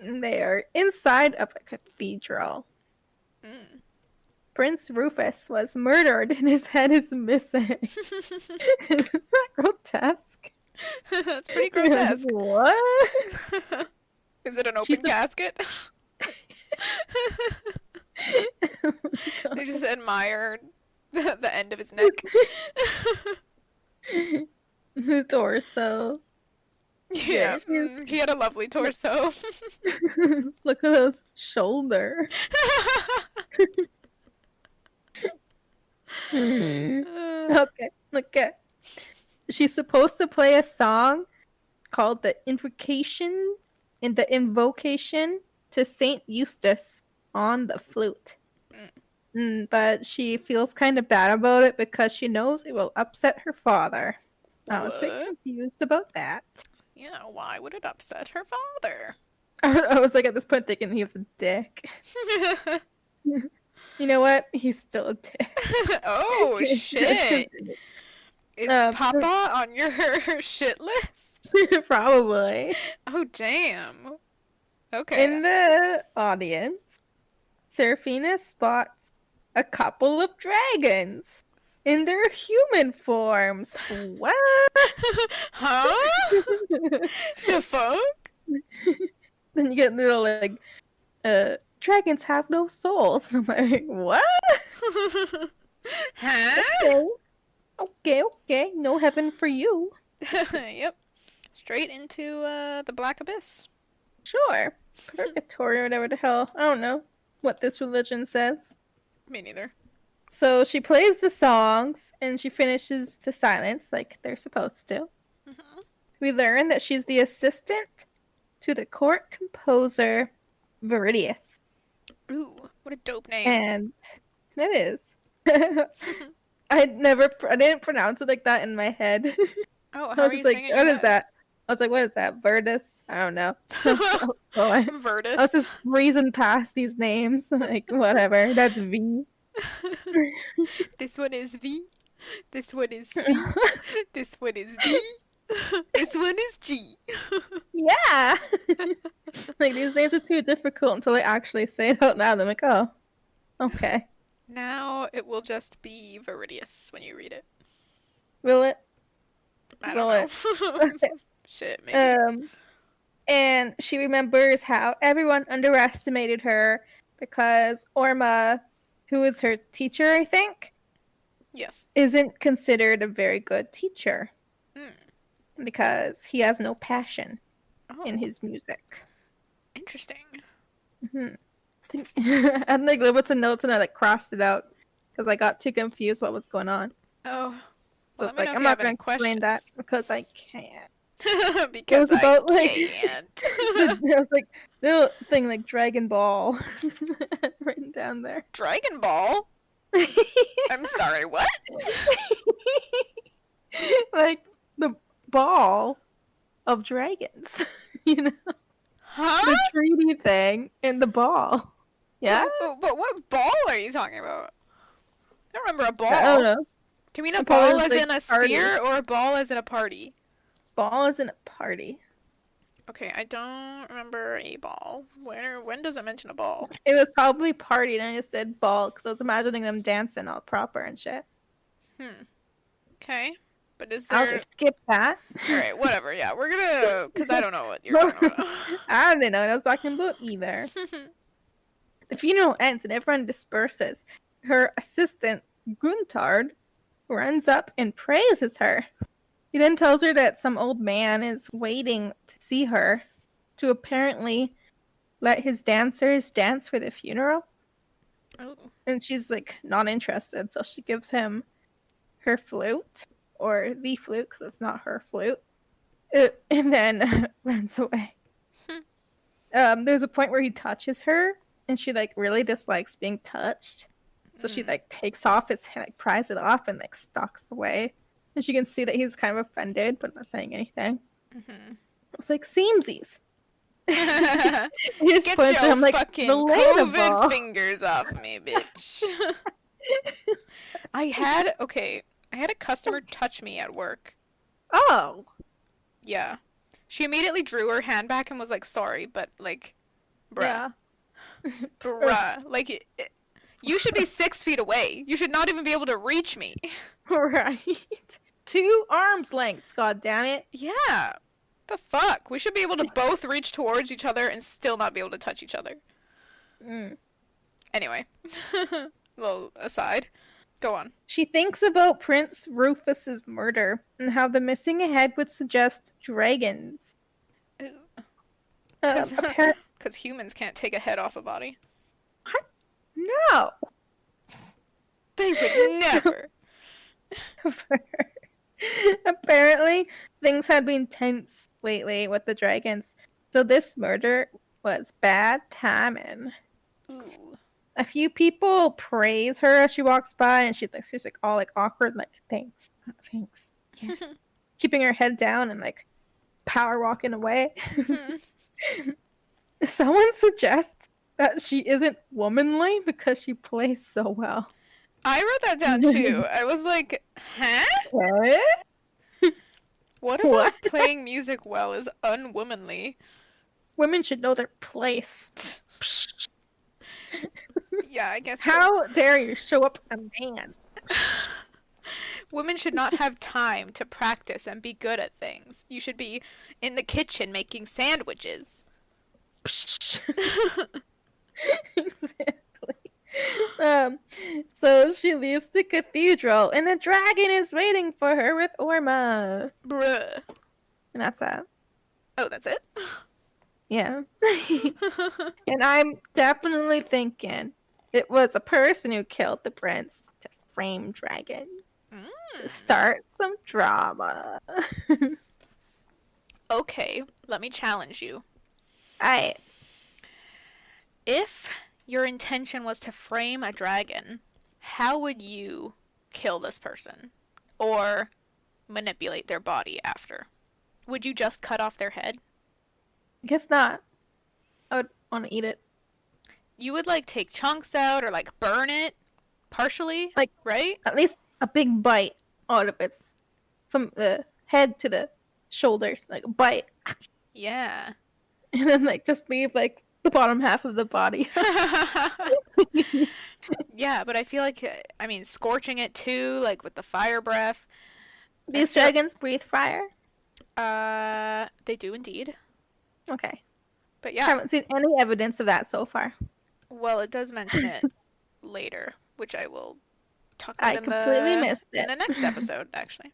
They are inside of a cathedral. Mm. Prince Rufus was murdered and his head is missing. Is that grotesque? That's pretty You're like, grotesque. what? Is it an She's open a... casket? Oh my They god. just admired the end of his neck. The torso. Yeah, he had a lovely torso. Look at those shoulder. Okay, okay. She's supposed to play a song called the Invocation to Saint Eustace on the flute. But she feels kind of bad about it because she knows it will upset her father. I was a bit What? confused about that. Yeah, why would it upset her father? I was like at this point thinking he was a dick. You know what? He's still a dick. Oh, shit. Is Papa on your shit list? Probably. Oh, damn. Okay. In the audience, Seraphina spots a couple of dragons in their human forms. What? Huh? The fuck? Then you get little like, dragons have no souls. And I'm like, what? Huh? Okay. No heaven for you. Yep. Straight into the Black Abyss. Sure. Purgatory or whatever the hell. I don't know what this religion says. Me neither. So she plays the songs and she finishes to silence like they're supposed to. Mm-hmm. We learn that she's the assistant to the court composer Viridius. Ooh, what a dope name. And it is. I didn't pronounce it like that in my head. Oh, I how was are you just like, saying it in what your is that? I was like, what is that? Verdus? I don't know. So I was Virtus. just breezing past these names. Like, whatever. That's V. This one is V. This one is C. This one is D. This one is G. Yeah. Like, these names are too difficult until I actually say it out loud. I'm like, oh, okay. Now it will just be Viridius when you read it. Will it? I Will don't know. Shit, maybe. And she remembers how everyone underestimated her because Orma, who is her teacher, I think, Yes. isn't considered a very good teacher Mm. because he has no passion in Oh, his music. interesting. Mm-hmm. I had like little bits of notes and I like crossed it out because I got too confused what was going on. Oh, So well, it's let me like, know if I'm you not have going any to explain that questions. because I can't. It Because was I about like can't. it was like little thing like Dragon Ball written down there. Dragon Ball? I'm sorry, what? Like the ball of dragons, you know, Huh? the treaty thing and the ball. Yeah, But what ball are you talking about? I don't remember a I don't ball. know. Do you mean a It probably ball was as like in a party. sphere or a ball as in a party? Ball is in a party. Okay, I don't remember a ball. When does it mention a ball? It was probably party, and I just said ball because I was imagining them dancing all proper and shit. Okay. But is I'll there... just skip that. Alright, whatever, yeah. We're gonna... Because I don't know what you're talking about. I didn't know what I was talking about either. The funeral ends and everyone disperses. Her assistant, Guntard, runs up and praises her. He then tells her that some old man is waiting to see her to apparently let his dancers dance for the funeral. Oh. And she's like not interested, so she gives him her flute, or the flute, because it's not her flute, and then runs away. There's a point where he touches her, and she like really dislikes being touched. So she Mm. like takes off his hand, like pries it off, and like stalks away. And she can see that he's kind of offended, but not saying anything. Mm-hmm. I was like, "Seamsies." He just Get points at your him like, fucking COVID "Relatable." fingers off me, bitch. I had a customer touch me at work. Oh, Yeah. She immediately drew her hand back and was like, sorry, but like, bruh. yeah. Bruh. Like, you should be 6 feet away. You should not even be able to reach me. Right. 2 arms lengths, god damn it. Yeah. The fuck? We should be able to both reach towards each other and still not be able to touch each other. Mm. Anyway. Little aside. Go on. She thinks about Prince Rufus's murder and how the missing head would suggest dragons. Because Appar- humans can't take a head off a body. What? No. They would never. Apparently, things had been tense lately with the dragons, so this murder was bad timing. Ooh. A few people praise her as she walks by, and she's like all like awkward, like thanks, yeah. Keeping her head down and like power walking away. Someone suggests that she isn't womanly because she plays so well. I wrote that down too. I was like, huh? What? What about playing music well is unwomanly? Women should know their place. Yeah, I guess so. How dare you show up a man? Women should not have time to practice and be good at things. You should be in the kitchen making sandwiches. Exactly. So she leaves the cathedral, and a dragon is waiting for her with Orma. Bruh. And that's that. Oh, that's it? Yeah. And I'm definitely thinking it was a person who killed the prince to frame dragon. To start some drama. Okay, let me challenge you. Alright. If your intention was to frame a dragon, how would you kill this person? Or manipulate their body after? Would you just cut off their head? Guess not. I would want to eat it. You would like take chunks out or like burn it partially, Like, right? at least a big bite out of its from the head to the shoulders, like a bite. Yeah. And then like just leave like the bottom half of the body. Yeah, but I feel like, I mean, scorching it too, like with the fire breath. These dragons breathe fire. They do indeed. Okay. But yeah. Haven't seen any evidence of that so far. Well, it does mention it later, which I will talk about I completely missed it. in the next episode, actually.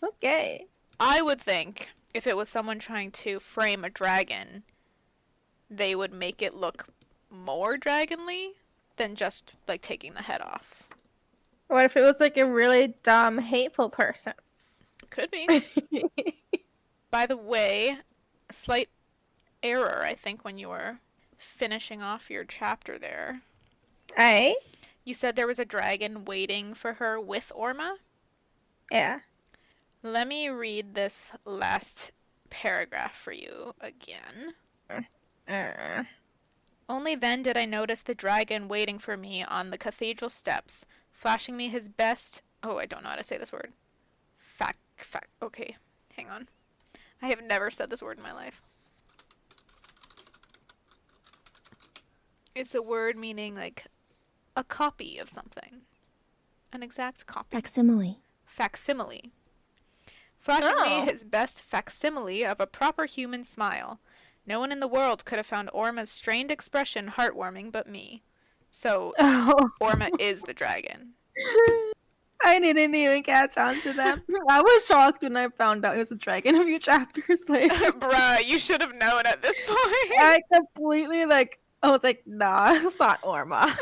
Okay. I would think if it was someone trying to frame a dragon, they would make it look more dragonly than just like taking the head off. What if it was like a really dumb, hateful person? Could be. By the way, a slight error, I think, when you were finishing off your chapter there. Aye? You said there was a dragon waiting for her with Orma? Yeah. Let me read this last paragraph for you again. Only then did I notice the dragon waiting for me on the cathedral steps, flashing me his best... Oh, I don't know how to say this word. Okay, hang on. I have never said this word in my life. It's a word meaning, like, a copy of something. An exact copy. Facsimile. Facsimile. Flashing me his best facsimile of a proper human smile. No one in the world could have found Orma's strained expression heartwarming but me. So, Orma is the dragon. I didn't even catch on to that. I was shocked when I found out it was a dragon a few chapters later. Bruh, you should have known at this point. I completely, I was like, nah, it's not Orma.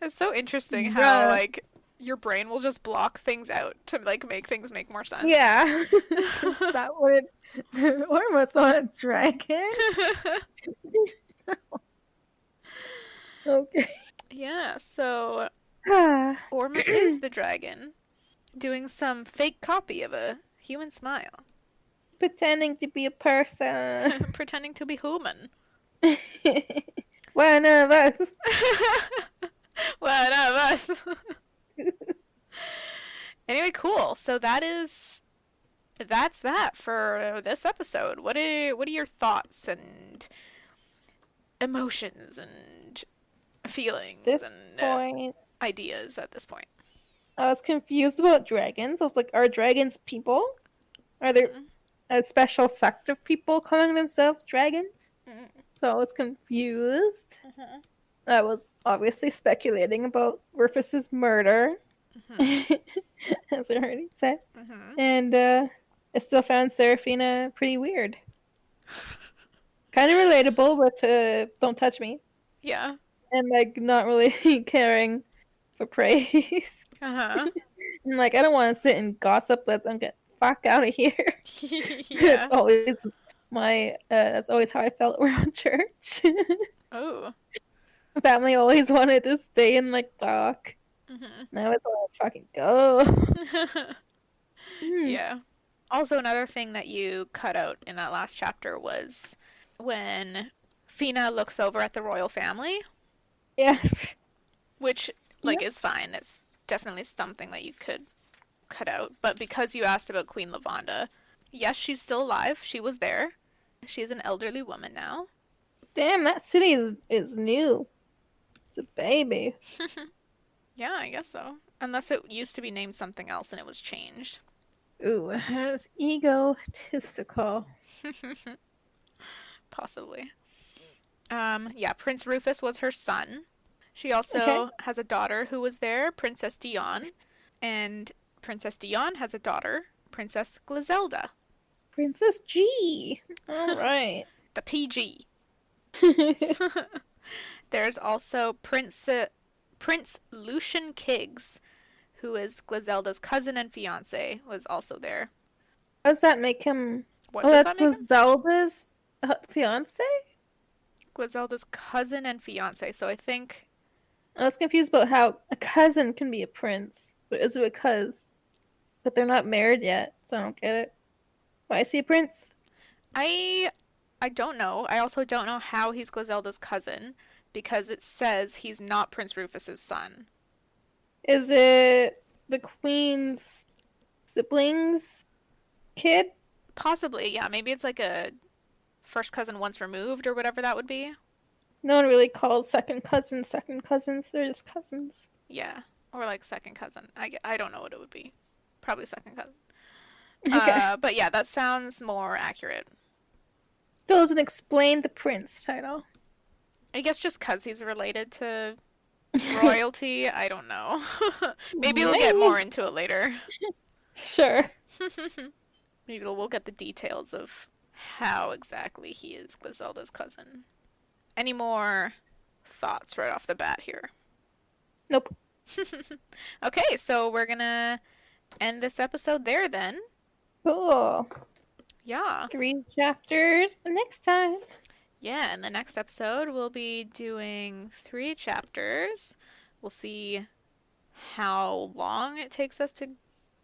It's so interesting how, like, your brain will just block things out to, like, make things make more sense. Yeah. That would Orma's not a dragon. Okay. Yeah, so Ah. Orma is the dragon, doing some fake copy of a human smile, Pretending to be a person. pretending to be human. One of us. One of us. Anyway, cool. So that's that for this episode. What are your thoughts and emotions and feelings This and point, ideas at this point? I was confused about dragons. I was like, are dragons people? Are there Mm-hmm. a special sect of people calling themselves dragons? Mm-hmm. So I was confused. Mm-hmm. I was obviously speculating about Rufus's murder, as I already said. Mm-hmm. And I still found Seraphina pretty weird. Kind of relatable with Don't Touch Me. Yeah. And like not really caring for praise. Uh-huh. And like I don't want to sit and gossip with them. Get the fuck out of here. It's Yeah. always that's always how I felt around church. Oh. Family always wanted to stay and like talk. Mm-hmm. Now it's all fucking go. Hmm. Yeah. Also, another thing that you cut out in that last chapter was when Fina looks over at the royal family, Yeah. which, Yeah. like, is fine. It's definitely something that you could cut out. But because you asked about Queen Lavanda, yes, she's still alive. She was there. She's an elderly woman now. Damn, that city is new. It's a baby. Yeah, I guess so. Unless it used to be named something else and it was changed. Ooh, that's egotistical. Possibly. Yeah, Prince Rufus was her son. She Okay. also has a daughter who was there, Princess Dion. And Princess Dion has a daughter, Princess Griselda. Princess G. All right. The PG. There's also Prince Lucian Kiggs, who is Griselda's cousin and fiance, was also there. How does that make him? What Oh, does that's that make him? Griselda's fiance? Griselda's cousin and fiance. So I think I was confused about how a cousin can be a prince, but is it because? But they're not married yet, so I don't get it. Why is he a prince? I I don't know. I also don't know how he's Griselda's cousin because it says he's not Prince Rufus's son. Is it the queen's siblings' kid? Possibly, yeah. Maybe it's like a first cousin once removed or whatever that would be. No one really calls second cousins. They're just cousins. Yeah. Or like second cousin. I don't know what it would be. Probably second cousin. Okay. But yeah, that sounds more accurate. Still doesn't explain the prince title. I guess just because he's related to royalty, I don't know. Maybe we'll get more into it later. Sure. Maybe we'll get the details of how exactly he is Griselda's cousin. Any more thoughts right off the bat here? Nope. Okay, so we're gonna end this episode there then. Cool. Yeah. 3 chapters next time. Yeah, in the next episode, we'll be doing 3 chapters. We'll see how long it takes us to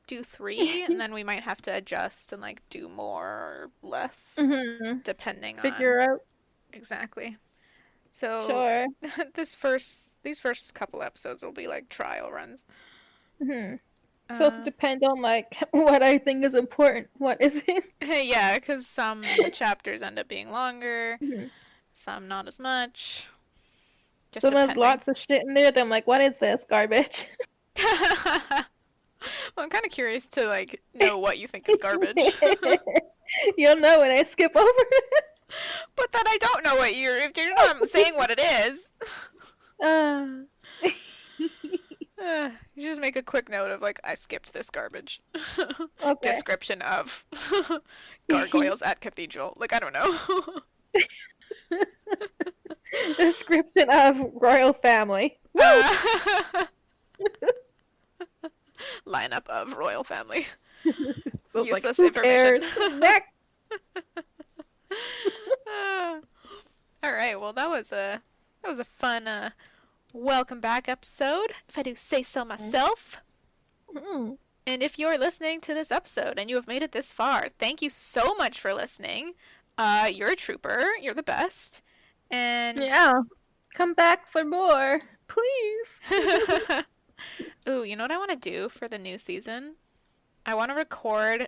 do 3, and then we might have to adjust and like do more or less, depending Figure on out. exactly. So Sure. these first couple episodes will be like trial runs. So it depends on like what I think is important, what isn't. Yeah, because some chapters end up being longer, some not as much. Just So there's depending. lots of shit in there that I'm like, what is this garbage? Well, I'm kind of curious to like know what you think is garbage. You'll know when I skip over it. But then I don't know what if you're not saying what it is. You just make a quick note of like I skipped this garbage. Okay. Description of gargoyles at cathedral. Like I don't know. Description of royal family. Lineup of royal family. So it's Useless like, who information. cares? Next. Uh, all right. Well, that was a fun welcome back episode, if I do say so myself. Mm. And if you're listening to this episode and you have made it this far, thank you so much for listening. You're a trooper. You're the best. And Yeah. Come back for more, please. ooh, you know what I want to do for the new season? I want to record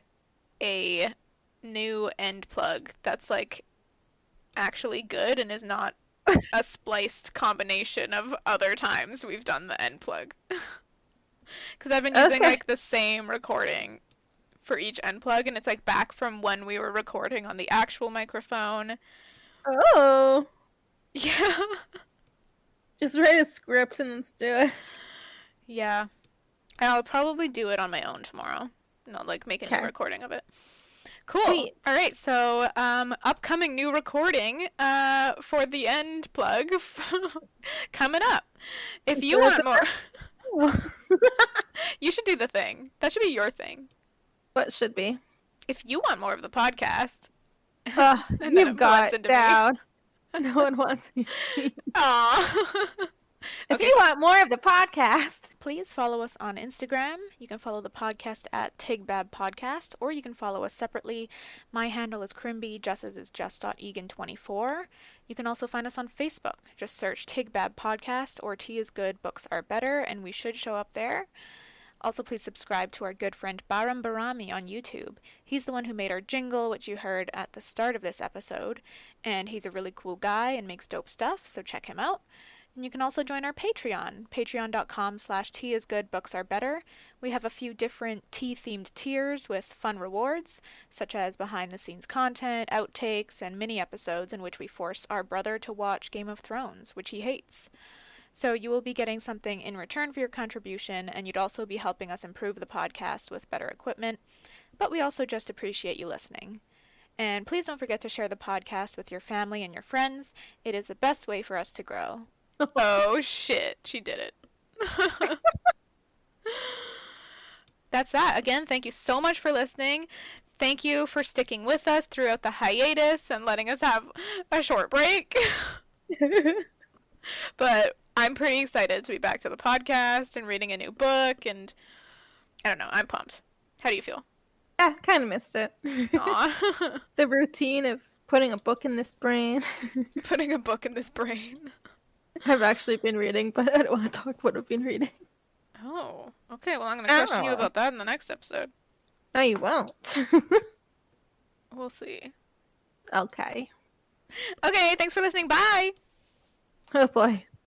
a new end plug that's like actually good and is not a spliced combination of other times we've done the end plug. Because I've been using Okay. like the same recording for each end plug, and it's like back from when we were recording on the actual microphone. Oh. Yeah. Just write a script and let's do it. Yeah. I'll probably do it on my own tomorrow. Not like make a new Okay. recording of it. Cool. Sweet. All right. So, upcoming new recording for the end plug coming up. If you want more, you should do the thing. That should be your thing. What should be? If you want more of the podcast, and then You've it runs got into me. down. No one wants me. Aww. If Okay. you want more of the podcast, Please follow us on Instagram. You can follow the podcast at Tigbab Podcast, or you can follow us separately. My handle is Crimby, Jess's is just.egan24. You can also find us on Facebook. Just search Tigbab Podcast or Tea is Good, Books Are Better, and we should show up there. Also, please subscribe to our good friend Baram Barami on YouTube. He's the one who made our jingle, which you heard at the start of this episode, and he's a really cool guy and makes dope stuff, so check him out. And you can also join our Patreon, patreon.com/teaisgood.books-are-better. We have a few different tea-themed tiers with fun rewards, such as behind-the-scenes content, outtakes, and mini-episodes in which we force our brother to watch Game of Thrones, which he hates. So you will be getting something in return for your contribution, and you'd also be helping us improve the podcast with better equipment. But we also just appreciate you listening. And please don't forget to share the podcast with your family and your friends. It is the best way for us to grow. Oh shit, she did it. That's that. Again, thank you so much for listening. Thank you for sticking with us throughout the hiatus and letting us have a short break. But I'm pretty excited to be back to the podcast and reading a new book, and I don't know, I'm pumped. How do you feel? yeah, kind of missed it. Aw. The routine of putting a book in this brain. Putting a book in this brain. I've actually been reading, but I don't want to talk what I've been reading. Oh, okay. Well, I'm going to question you Oh. about that in the next episode. No, you won't. We'll see. Okay. Okay, thanks for listening. Bye. Oh boy.